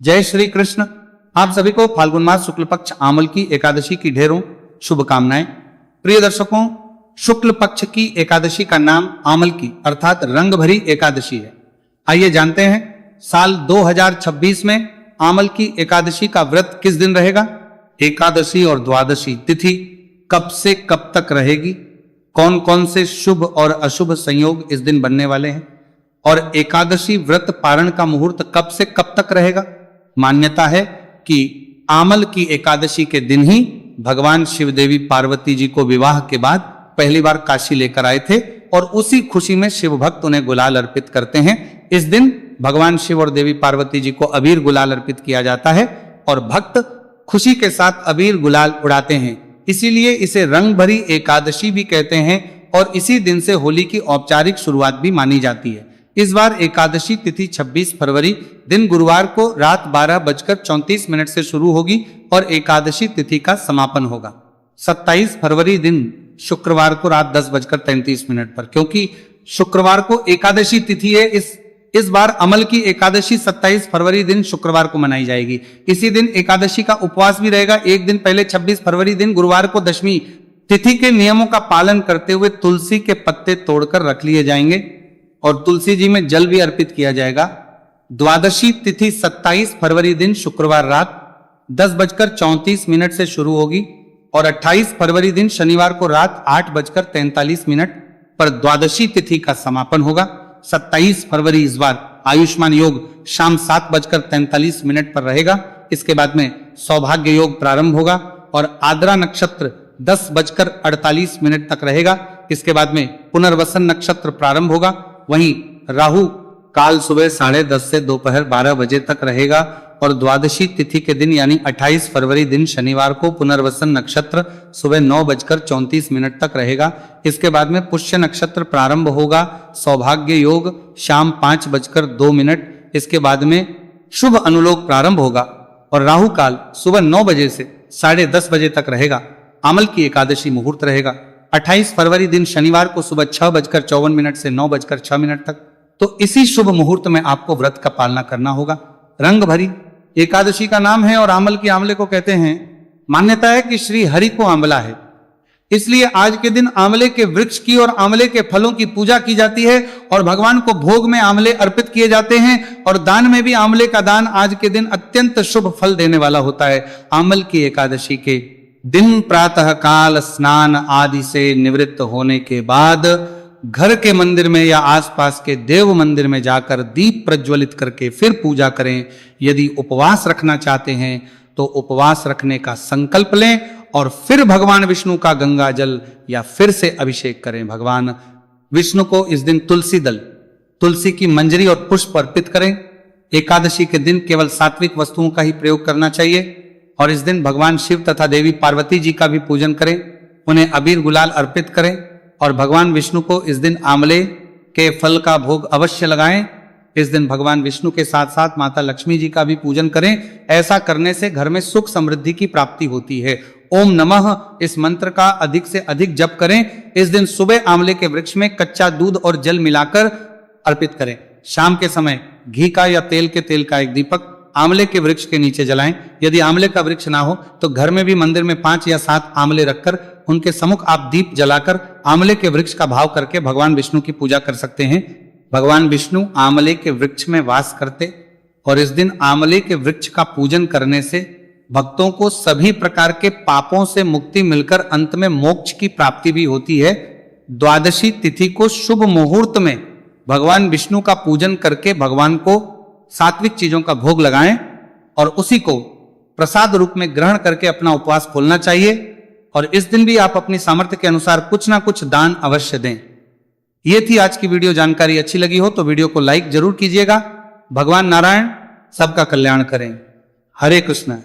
जय श्री कृष्ण। आप सभी को फाल्गुन मास शुक्ल पक्ष आमल की एकादशी की ढेरों शुभकामनाएं। प्रिय दर्शकों, शुक्ल पक्ष की एकादशी का नाम आमल की अर्थात रंग भरी एकादशी है। आइए जानते हैं साल 2026 में आमल की एकादशी का व्रत किस दिन रहेगा, एकादशी और द्वादशी तिथि कब से कब तक रहेगी, कौन कौन से शुभ और अशुभ संयोग इस दिन बनने वाले हैं और एकादशी व्रत पारण का मुहूर्त कब से कब तक रहेगा। मान्यता है कि आमल की एकादशी के दिन ही भगवान शिव देवी पार्वती जी को विवाह के बाद पहली बार काशी लेकर आए थे और उसी खुशी में शिव भक्त उन्हें गुलाल अर्पित करते हैं। इस दिन भगवान शिव और देवी पार्वती जी को अबीर गुलाल अर्पित किया जाता है और भक्त खुशी के साथ अबीर गुलाल उड़ाते हैं, इसीलिए इसे रंग भरी एकादशी भी कहते हैं और इसी दिन से होली की औपचारिक शुरुआत भी मानी जाती है। इस बार एकादशी तिथि 26 फरवरी दिन गुरुवार को रात 12:34 से शुरू होगी और एकादशी तिथि का समापन होगा 27 फरवरी दिन शुक्रवार को रात 10:33 पर। क्योंकि शुक्रवार को एकादशी तिथि है, इस बार अमल की एकादशी 27 फरवरी दिन शुक्रवार को मनाई जाएगी। इसी दिन एकादशी का उपवास भी रहेगा। एक दिन पहले 26 फरवरी दिन गुरुवार को दशमी तिथि के नियमों का पालन करते हुए तुलसी के पत्ते तोड़कर रख लिए जाएंगे और तुलसी जी में जल भी अर्पित किया जाएगा। द्वादशी तिथि 27 फरवरी दिन शुक्रवार रात 10:34 से शुरू होगी और 28 फरवरी दिन शनिवार को रात 8:43 पर द्वादशी तिथि का समापन होगा। 27 फरवरी इस बार आयुष्मान योग शाम 7:43 पर रहेगा। इसके बाद में सौभाग्य योग प्रारंभ होगा और आद्रा नक्षत्र 10:48 तक रहेगा। इसके बाद में पुनर्वसन नक्षत्र प्रारंभ होगा। वहीं राहु काल सुबह 10:30 से दोपहर 12 बजे तक रहेगा और द्वादशी तिथि के दिन यानी 28 फरवरी दिन शनिवार को पुनर्वसन नक्षत्र सुबह 9:34 तक रहेगा। इसके बाद में पुष्य नक्षत्र प्रारंभ होगा, सौभाग्य योग शाम 5:02। इसके बाद में शुभ अनुलोक प्रारंभ होगा और राहु काल सुबह 9 बजे से 10:30 बजे तक रहेगा। आमल की एकादशी मुहूर्त रहेगा 28 फरवरी दिन शनिवार को सुबह 6:54 से 9:06 तक। तो इसी शुभ मुहूर्त में आपको व्रत का पालना करना होगा। रंग भरी एकादशी का नाम है और आमल की आंवले को कहते हैं। मान्यता है कि श्री हरि को आंवला है, इसलिए आज के दिन आंवले के वृक्ष की और आंवले के फलों की पूजा की जाती है और भगवान को भोग में आंवले अर्पित किए जाते हैं और दान में भी आंवले का दान आज के दिन अत्यंत शुभ फल देने वाला होता है। आमल की एकादशी के दिन प्रातः काल स्नान आदि से निवृत्त होने के बाद घर के मंदिर में या आसपास के देव मंदिर में जाकर दीप प्रज्वलित करके फिर पूजा करें। यदि उपवास रखना चाहते हैं तो उपवास रखने का संकल्प लें और फिर भगवान विष्णु का गंगा जल या फिर से अभिषेक करें। भगवान विष्णु को इस दिन तुलसी की मंजरी और पुष्प अर्पित करें। एकादशी के दिन केवल सात्विक वस्तुओं का ही प्रयोग करना चाहिए और इस दिन भगवान शिव तथा देवी पार्वती जी का भी पूजन करें, उन्हें अबीर गुलाल अर्पित करें और भगवान विष्णु को इस दिन आंवले के फल का भोग अवश्य लगाएं। इस दिन भगवान विष्णु के साथ साथ माता लक्ष्मी जी का भी पूजन करें। ऐसा करने से घर में सुख समृद्धि की प्राप्ति होती है। ओम नमः इस मंत्र का अधिक से अधिक जप करें। इस दिन सुबह आंवले के वृक्ष में कच्चा दूध और जल मिलाकर अर्पित करें। शाम के समय घी का या तेल का एक दीपक आंवले के वृक्ष के नीचे जलाएं। यदि आंवले का वृक्ष ना हो तो घर में भी मंदिर में 5 या 7 आंवले रखकर उनके सम्मुख आप दीप जलाकर आंवले के वृक्ष का भाव करके भगवान विष्णु की पूजा कर सकते हैं। भगवान विष्णु आंवले के वृक्ष में वास करते और इस दिन आंवले के वृक्ष का पूजन करने से भक्तों को सभी प्रकार के पापों से मुक्ति मिलकर अंत में मोक्ष की प्राप्ति भी होती है। द्वादशी तिथि को शुभ मुहूर्त में भगवान विष्णु का पूजन करके भगवान को सात्विक चीजों का भोग लगाएं और उसी को प्रसाद रूप में ग्रहण करके अपना उपवास खोलना चाहिए और इस दिन भी आप अपनी सामर्थ्य के अनुसार कुछ ना कुछ दान अवश्य दें। ये थी आज की वीडियो। जानकारी अच्छी लगी हो तो वीडियो को लाइक जरूर कीजिएगा। भगवान नारायण सबका कल्याण करें। हरे कृष्ण।